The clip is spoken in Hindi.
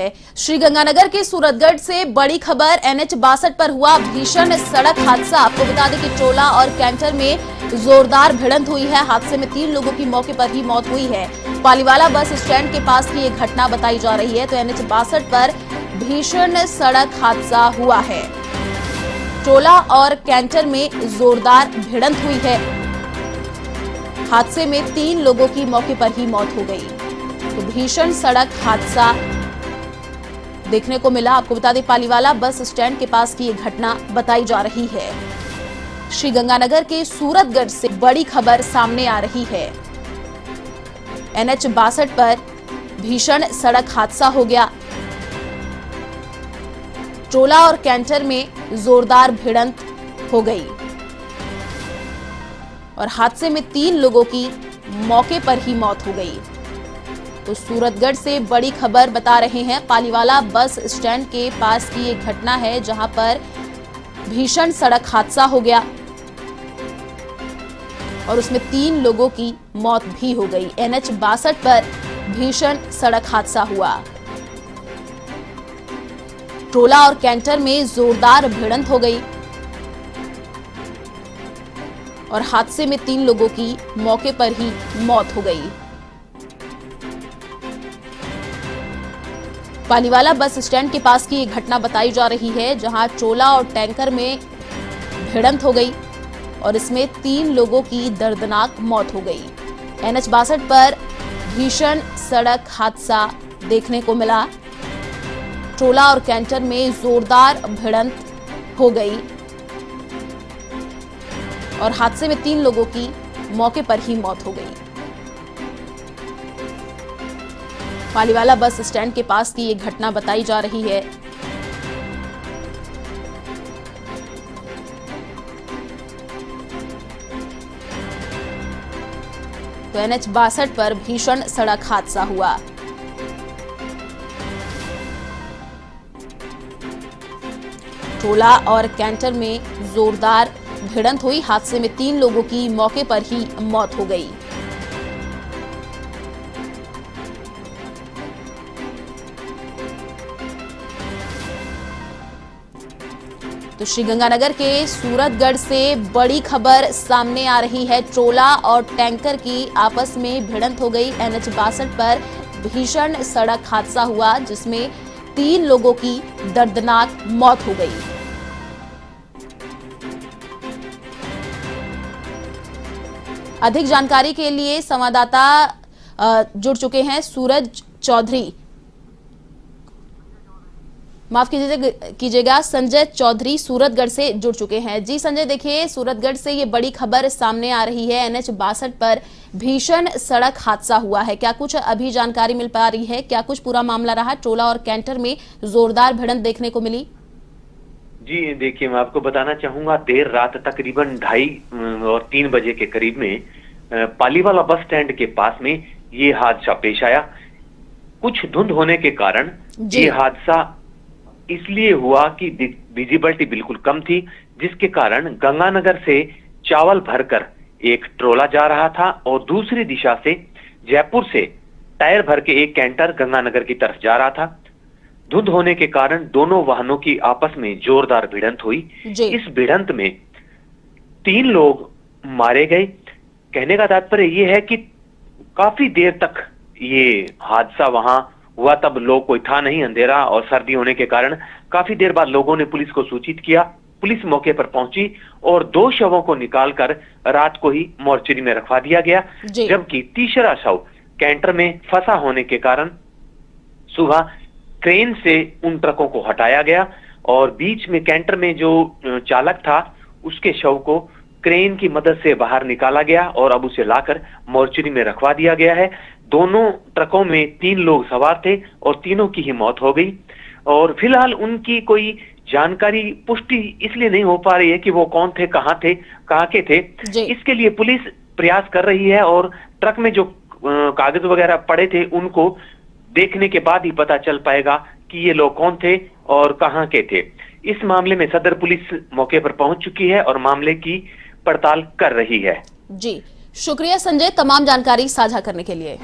है। श्रीगंगानगर के सूरतगढ़ से बड़ी खबर, NH 62 पर हुआ भीषण सड़क हादसा। आपको बता दें कि ट्रोला और कैंटर में जोरदार भिड़ंत हुई है। हादसे में 3 लोगों की मौके पर ही मौत हुई है। पालीवाला बस स्टैंड के पास की ये घटना बताई जा रही है। तो NH 62 पर भीषण सड़क हादसा हुआ है। ट्रोला और कैंटर में जोरदार भिड़ंत हुई है। हादसे में 3 लोगों की मौके पर ही मौत हो गई। तो भीषण सड़क हादसा देखने को मिला। आपको बता दें पालीवाला बस स्टैंड के पास की ये घटना बताई जा रही है। श्रीगंगानगर के सूरतगढ़ से बड़ी खबर सामने आ रही है। NH 62 पर भीषण सड़क हादसा हो गया। ट्रोला और कैंटर में जोरदार भिड़ंत हो गई और हादसे में 3 लोगों की मौके पर ही मौत हो गई। तो सूरतगढ़ से बड़ी खबर बता रहे हैं। पालीवाला बस स्टैंड के पास की एक घटना है जहां पर भीषण सड़क हादसा हो गया और उसमें 3 लोगों की मौत भी हो गई। NH 62 पर भीषण सड़क हादसा हुआ। ट्रोला और कैंटर में जोरदार भिड़ंत हो गई और हादसे में 3 लोगों की मौके पर ही मौत हो गई। पालीवाला बस स्टैंड के पास की ये घटना बताई जा रही है जहां ट्रोला और टैंकर में भिड़ंत हो गई और इसमें 3 लोगों की दर्दनाक मौत हो गई। NH 62 पर भीषण सड़क हादसा देखने को मिला। ट्रोला और कैंटर में जोरदार भिड़ंत हो गई और हादसे में 3 लोगों की मौके पर ही मौत हो गई। पालीवाला बस स्टैंड के पास की ये घटना बताई जा रही है। तो NH 62 पर भीषण सड़क हादसा हुआ। ट्रोला और कैंटर में जोरदार भिड़ंत हुई। हादसे में 3 लोगों की मौके पर ही मौत हो गई। तो श्रीगंगानगर के सूरतगढ़ से बड़ी खबर सामने आ रही है। ट्रोला और टैंकर की आपस में भिड़ंत हो गई। NH 62 पर भीषण सड़क हादसा हुआ जिसमें 3 लोगों की दर्दनाक मौत हो गई। अधिक जानकारी के लिए संवाददाता जुड़ चुके हैं। सूरज चौधरी, माफ कीजिएगा, संजय चौधरी सूरतगढ़ से जुड़ चुके हैं। जी संजय, देखिए सूरतगढ़ से ये बड़ी खबर सामने आ रही है। NH 62 पर भीषण सड़क हादसा हुआ है। क्या कुछ अभी जानकारी मिल पा रही है? क्या कुछ पूरा मामला रहा? ट्रोला और कैंटर में जोरदार भिड़ंत देखने को मिली। जी देखिए, मैं आपको बताना चाहूंगा, देर रात तकरीबन 2:30 और 3 बजे के करीब में पालीवाला बस स्टैंड के पास में ये हादसा पेश आया। कुछ धुंध होने के कारण ये हादसा इसलिए हुआ कि विजिबिलिटी बिल्कुल कम थी, जिसके कारण गंगानगर से चावल भरकर एक ट्रोला जा रहा था और दूसरी दिशा से जयपुर से टायर भर के एक कैंटर गंगानगर की तरफ जा रहा था। धुंध होने के कारण दोनों वाहनों की आपस में जोरदार भिड़ंत हुई। इस भिड़ंत में 3 लोग मारे गए। कहने का तात्पर्य यह है कि काफी देर तक ये हादसा वहां हुआ। तब लोग कोई था नहीं, अंधेरा और सर्दी होने के कारण काफी देर बाद लोगों ने पुलिस को सूचित किया। पुलिस मौके पर पहुंची और 2 शवों को निकालकर रात को ही मोर्चरी में रखवा दिया गया, जबकि तीसरा शव कैंटर में फंसा होने के कारण सुबह क्रेन से उन ट्रकों को हटाया गया और बीच में कैंटर में जो चालक था उसके शव को क्रेन की मदद से बाहर निकाला गया और अब उसे लाकर मोर्चरी में रखवा दिया गया है। दोनों ट्रकों में 3 लोग सवार थे और तीनों की ही मौत हो गई और फिलहाल उनकी कोई जानकारी पुष्टि इसलिए नहीं हो पा रही है कि वो कौन थे, कहाँ के थे। इसके लिए पुलिस प्रयास कर रही है और ट्रक में जो कागज वगैरह पड़े थे उनको देखने के बाद ही पता चल पाएगा कि ये लोग कौन थे और कहाँ के थे। इस मामले में सदर पुलिस मौके पर पहुंच चुकी है और मामले की पड़ताल कर रही है। जी, शुक्रिया संजय तमाम जानकारी साझा करने के लिए।